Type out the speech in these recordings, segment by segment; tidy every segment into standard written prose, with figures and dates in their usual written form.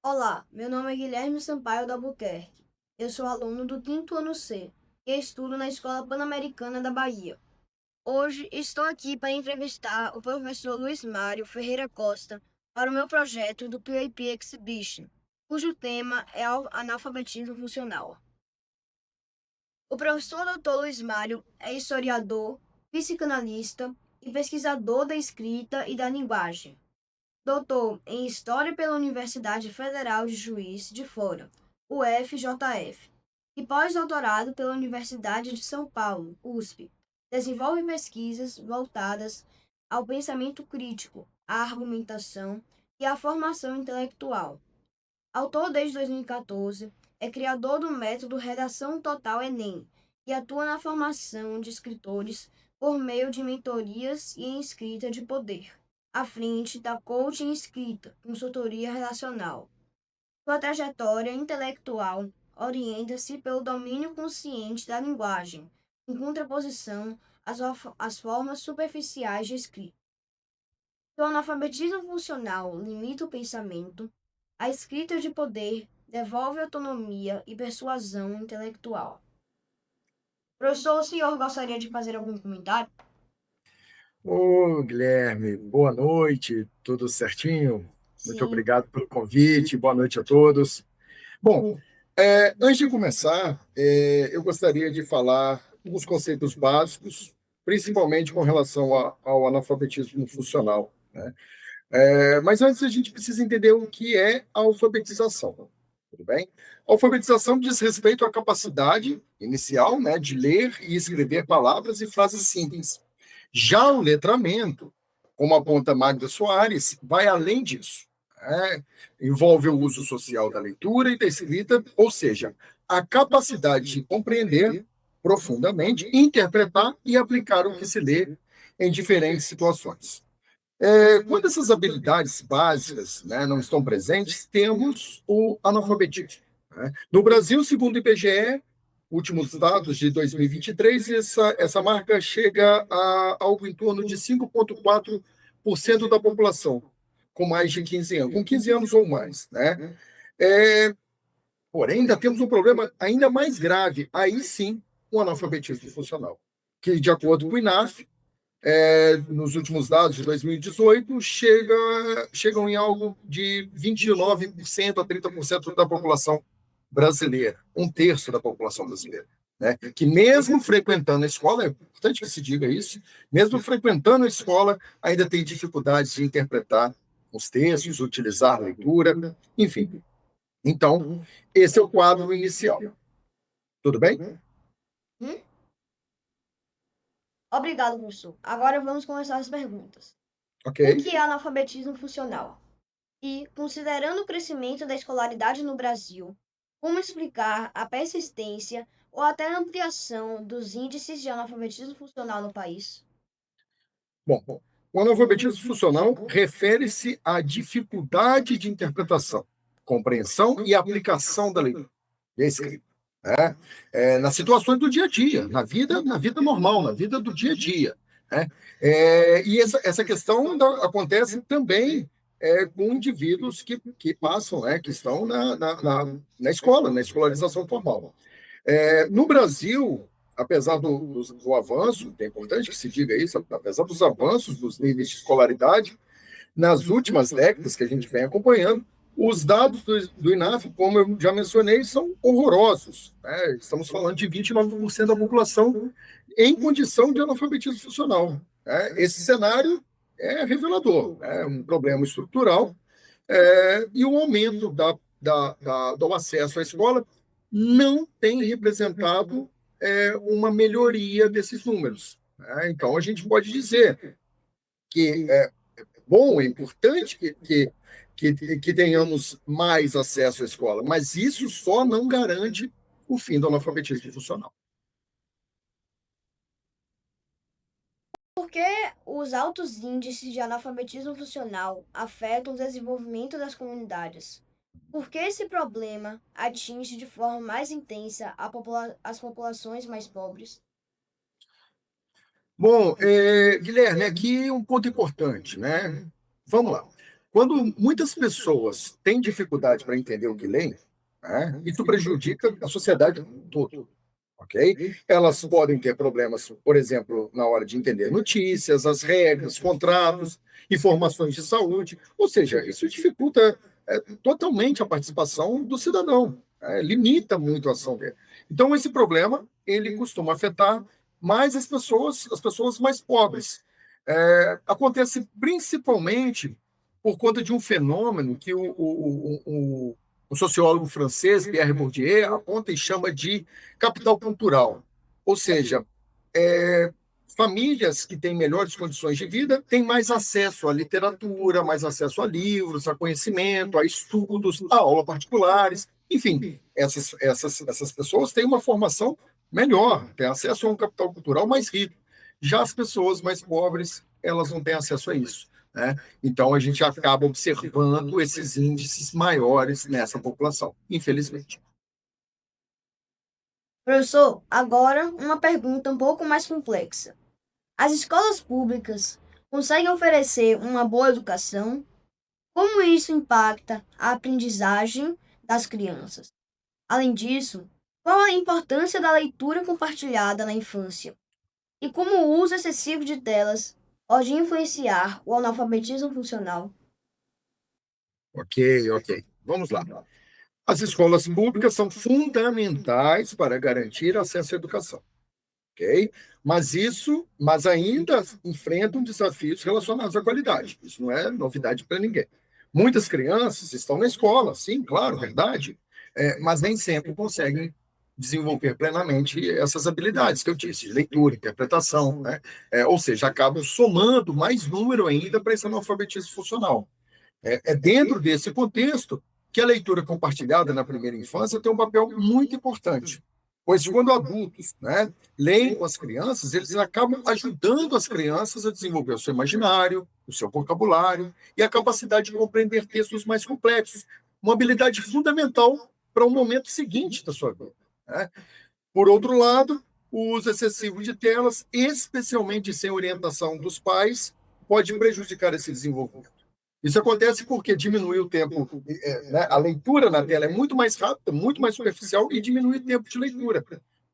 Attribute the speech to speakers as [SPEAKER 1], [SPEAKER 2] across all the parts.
[SPEAKER 1] Olá, meu nome é Guilherme Sampaio da Albuquerque. Eu sou aluno do quinto ano C e estudo na Escola Pan-Americana da Bahia. Hoje estou aqui para entrevistar o professor Luiz Mário Ferreira Costa para o meu projeto do PAP Exhibition, cujo tema é o analfabetismo funcional. O professor Dr. Luiz Mário é historiador, psicanalista e pesquisador da escrita e da linguagem. Doutor em História pela Universidade Federal de Juiz de Fora, UFJF, e pós-doutorado pela Universidade de São Paulo, USP. Desenvolve pesquisas voltadas ao pensamento crítico, à argumentação e à formação intelectual. Autor desde 2014, é criador do método Redação Total Enem e atua na formação de escritores por meio de mentorias e em escrita de poder, à frente da Coaching Escrita, consultoria relacional. Sua trajetória intelectual orienta-se pelo domínio consciente da linguagem, em contraposição às formas superficiais de escrita. O analfabetismo funcional limita o pensamento, a escrita de poder devolve autonomia e persuasão intelectual. Professor, o senhor gostaria de fazer algum comentário?
[SPEAKER 2] Ô, Guilherme, boa noite, tudo certinho? Muito
[SPEAKER 1] Sim,
[SPEAKER 2] obrigado pelo convite, boa noite a todos. Bom, antes de começar, eu gostaria de falar alguns conceitos básicos, principalmente com relação ao analfabetismo funcional, né? Mas antes a gente precisa entender o que é a alfabetização, tudo bem? A alfabetização diz respeito à capacidade inicial, né, de ler e escrever palavras e frases simples. Já o letramento, como aponta Magda Soares, vai além disso. Envolve o uso social da leitura e da escrita, ou seja, a capacidade de compreender profundamente, interpretar e aplicar o que se lê em diferentes situações. Quando essas habilidades básicas, né, não estão presentes, temos o analfabetismo, né? No Brasil, segundo o IBGE, últimos dados de 2023, essa marca chega a algo em torno de 5,4% da população, com mais de 15 anos, com 15 anos ou mais, né? É, Porém, ainda temos um problema ainda mais grave, aí sim, o analfabetismo funcional, que, de acordo com o INAF, nos últimos dados de 2018, chegam em algo de 29% a 30% da população brasileira, um terço da população brasileira, né? Que mesmo frequentando a escola, é importante que se diga isso, mesmo frequentando a escola, ainda tem dificuldades de interpretar os textos, utilizar a leitura, enfim. Então, esse é o quadro inicial. Tudo bem?
[SPEAKER 1] Hum? Obrigado, professor. Agora vamos começar as perguntas.
[SPEAKER 2] Ok.
[SPEAKER 1] O que é analfabetismo funcional? E, considerando o crescimento da escolaridade no Brasil, como explicar a persistência ou até a ampliação dos índices de analfabetismo funcional no país?
[SPEAKER 2] Bom, o analfabetismo funcional refere-se à dificuldade de interpretação, compreensão e aplicação da leitura e da escrita, né? Nas situações do dia a dia, na vida normal, na vida do dia a dia, né? E essa questão acontece também com indivíduos que passam, né, que estão na escola, na escolarização formal. No Brasil, apesar do avanço, é importante que se diga isso, apesar dos avanços dos níveis de escolaridade, nas últimas décadas que a gente vem acompanhando, os dados do INAF, como eu já mencionei, são horrorosos, né? Estamos falando de 29% da população em condição de analfabetismo funcional, né? Esse cenário é revelador, é um problema estrutural, e o aumento do acesso à escola não tem representado uma melhoria desses números, né? Então, a gente pode dizer que é bom, é importante que tenhamos mais acesso à escola, mas isso só não garante o fim do analfabetismo funcional.
[SPEAKER 1] Por que os altos índices de analfabetismo funcional afetam o desenvolvimento das comunidades? Por que esse problema atinge de forma mais intensa as populações mais pobres?
[SPEAKER 2] Bom, Guilherme, aqui um ponto importante, né? Vamos lá. Quando muitas pessoas têm dificuldade para entender o que leem, né, isso prejudica a sociedade como um todo, ok? Elas podem ter problemas, por exemplo, na hora de entender notícias, as regras, contratos, informações de saúde, ou seja, isso dificulta totalmente a participação do cidadão, limita muito a ação dele. Então, esse problema, ele costuma afetar mais as pessoas mais pobres. Acontece principalmente por conta de um fenômeno que o sociólogo francês Pierre Bourdieu aponta e chama de capital cultural. Ou seja, famílias que têm melhores condições de vida têm mais acesso à literatura, mais acesso a livros, a conhecimento, a estudos, a aulas particulares. Enfim, essas pessoas têm uma formação melhor, têm acesso a um capital cultural mais rico. Já as pessoas mais pobres, elas não têm acesso a isso, né? Então, a gente acaba observando esses índices maiores nessa população, infelizmente.
[SPEAKER 1] Professor, agora uma pergunta um pouco mais complexa. As escolas públicas conseguem oferecer uma boa educação? Como isso impacta a aprendizagem das crianças? Além disso, qual a importância da leitura compartilhada na infância? E como o uso excessivo de telas pode influenciar o analfabetismo funcional?
[SPEAKER 2] Ok, ok. Vamos lá. As escolas públicas são fundamentais para garantir acesso à educação, ok? Mas ainda enfrentam desafios relacionados à qualidade. Isso não é novidade para ninguém. Muitas crianças estão na escola, sim, claro, verdade, mas nem sempre conseguem desenvolver plenamente essas habilidades que eu disse, de leitura, interpretação, né? Ou seja, acabam somando mais número ainda para esse analfabetismo funcional. É dentro desse contexto que a leitura compartilhada na primeira infância tem um papel muito importante. Pois quando adultos, né, leem com as crianças, eles acabam ajudando as crianças a desenvolver o seu imaginário, o seu vocabulário e a capacidade de compreender textos mais complexos, uma habilidade fundamental para o momento seguinte da sua vida, né? Por outro lado, o uso excessivo de telas, especialmente sem orientação dos pais, pode prejudicar esse desenvolvimento. Isso acontece porque diminui o tempo, né? A leitura na tela é muito mais rápida, muito mais superficial e diminui o tempo de leitura,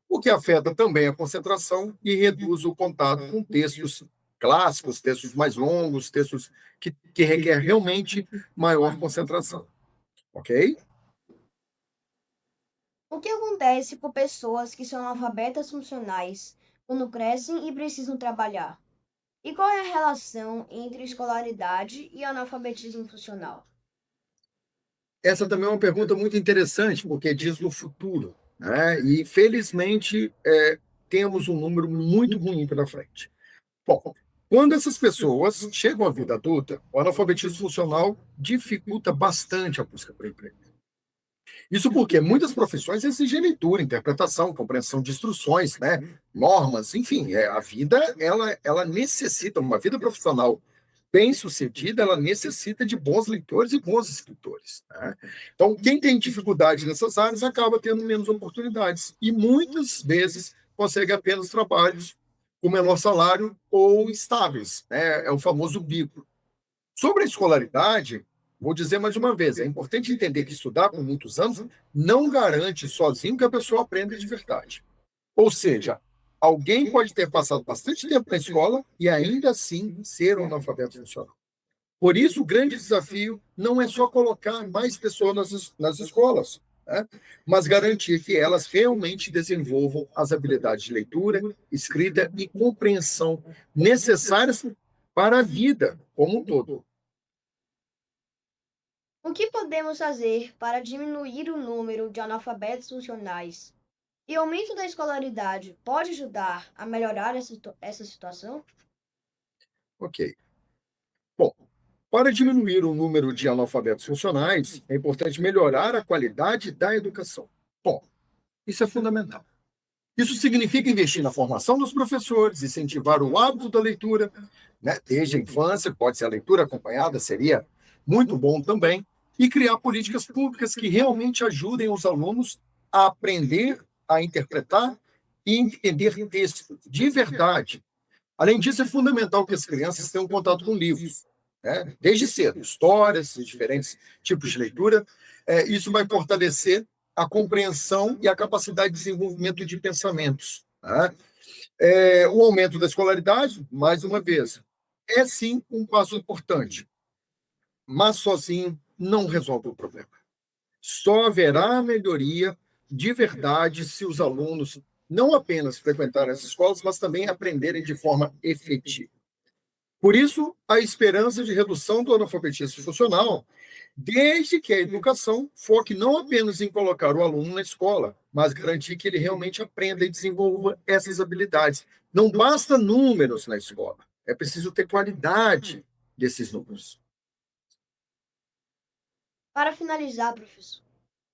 [SPEAKER 2] o que afeta também a concentração e reduz o contato com textos clássicos, textos mais longos, textos que requer realmente maior concentração, ok?
[SPEAKER 1] O que acontece com pessoas que são analfabetas funcionais quando crescem e precisam trabalhar? E qual é a relação entre escolaridade e analfabetismo funcional?
[SPEAKER 2] Essa também é uma pergunta muito interessante, porque diz no futuro, né? E, felizmente, temos um número muito ruim pela frente. Bom, quando essas pessoas chegam à vida adulta, o analfabetismo funcional dificulta bastante a busca por emprego. Isso porque muitas profissões exigem leitura, interpretação, compreensão de instruções, né? Normas, enfim, a vida ela necessita, uma vida profissional bem-sucedida, ela necessita de bons leitores e bons escritores, né? Então, quem tem dificuldade nessas áreas acaba tendo menos oportunidades e muitas vezes consegue apenas trabalhos com menor salário ou estáveis, né? É o famoso bico. Sobre a escolaridade, vou dizer mais uma vez, é importante entender que estudar por muitos anos não garante sozinho que a pessoa aprenda de verdade. Ou seja, alguém pode ter passado bastante tempo na escola e ainda assim ser um analfabeto funcional. Por isso, o grande desafio não é só colocar mais pessoas nas escolas, né? Mas garantir que elas realmente desenvolvam as habilidades de leitura, escrita e compreensão necessárias para a vida como um todo.
[SPEAKER 1] O que podemos fazer para diminuir o número de analfabetos funcionais? E o aumento da escolaridade pode ajudar a melhorar essa situação?
[SPEAKER 2] Ok. Bom, para diminuir o número de analfabetos funcionais, é importante melhorar a qualidade da educação. Bom, isso é fundamental. Isso significa investir na formação dos professores, incentivar o hábito da leitura, né, desde a infância, pode ser a leitura acompanhada, seria muito bom também, e criar políticas públicas que realmente ajudem os alunos a aprender a interpretar e entender texto de verdade, Além disso, é fundamental que as crianças tenham contato com livros, né? Desde cedo, histórias, diferentes tipos de leitura. Isso vai fortalecer a compreensão e a capacidade de desenvolvimento de pensamentos. Tá? O aumento da escolaridade, mais uma vez, é sim um passo importante, mas sozinho não resolve o problema. Só haverá melhoria de verdade se os alunos não apenas frequentarem as escolas, mas também aprenderem de forma efetiva. Por isso, a esperança de redução do analfabetismo funcional, desde que a educação foque não apenas em colocar o aluno na escola, mas garantir que ele realmente aprenda e desenvolva essas habilidades. Não basta números na escola, é preciso ter qualidade desses números.
[SPEAKER 1] Para finalizar, professor,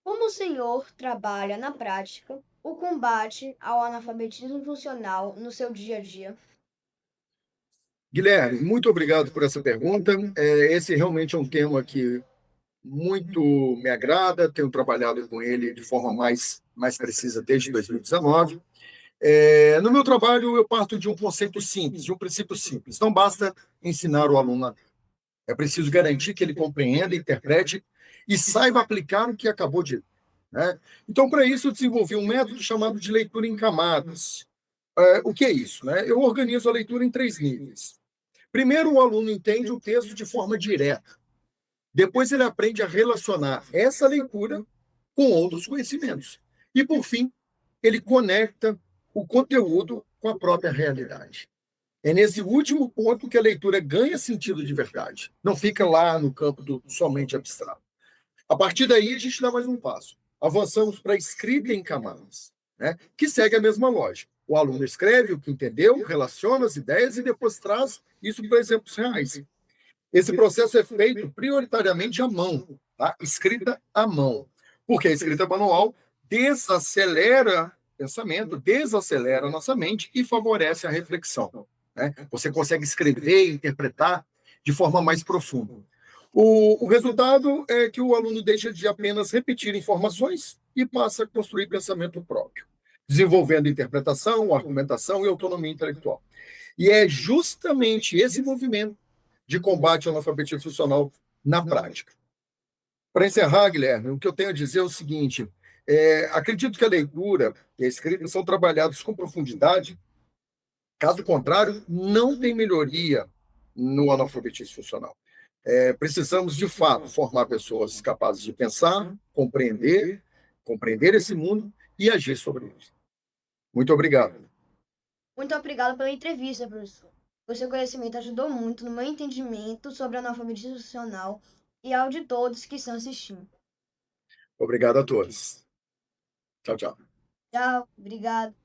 [SPEAKER 1] como o senhor trabalha na prática o combate ao analfabetismo funcional no seu dia a dia?
[SPEAKER 2] Guilherme, muito obrigado por essa pergunta. Esse realmente é um tema que muito me agrada, tenho trabalhado com ele de forma mais precisa desde 2019. No meu trabalho, eu parto de um conceito simples, de um princípio simples. Não basta ensinar o aluno a ler. É preciso garantir que ele compreenda, interprete e saiba aplicar o que acabou de ler. Né? Então, para isso, eu desenvolvi um método chamado de leitura em camadas. O que é isso? Né? Eu organizo a leitura em 3 níveis. Primeiro, o aluno entende o texto de forma direta. Depois, ele aprende a relacionar essa leitura com outros conhecimentos. E, por fim, ele conecta o conteúdo com a própria realidade. É nesse último ponto que a leitura ganha sentido de verdade. Não fica lá no campo do somente abstrato. A partir daí, a gente dá mais um passo. Avançamos para a escrita em camadas, né? Que segue a mesma lógica. O aluno escreve o que entendeu, relaciona as ideias e depois traz isso para exemplos reais. Esse processo é feito prioritariamente à mão, tá? Escrita à mão. Porque a escrita manual desacelera o pensamento, desacelera a nossa mente e favorece a reflexão. Né? Você consegue escrever e interpretar de forma mais profunda. O resultado é que o aluno deixa de apenas repetir informações e passa a construir pensamento próprio, desenvolvendo interpretação, argumentação e autonomia intelectual. E é justamente esse movimento de combate ao analfabetismo funcional na prática. Para encerrar, Guilherme, o que eu tenho a dizer é o seguinte: acredito que a leitura e a escrita são trabalhados com profundidade, caso contrário, não tem melhoria no analfabetismo funcional. Precisamos, de fato, formar pessoas capazes de pensar, compreender esse mundo e agir sobre ele. Muito obrigado.
[SPEAKER 1] Muito obrigada pela entrevista, professor. O seu conhecimento ajudou muito no meu entendimento sobre analfabetismo funcional e ao de todos que estão assistindo.
[SPEAKER 2] Obrigado a todos. Tchau, tchau.
[SPEAKER 1] Tchau, obrigado.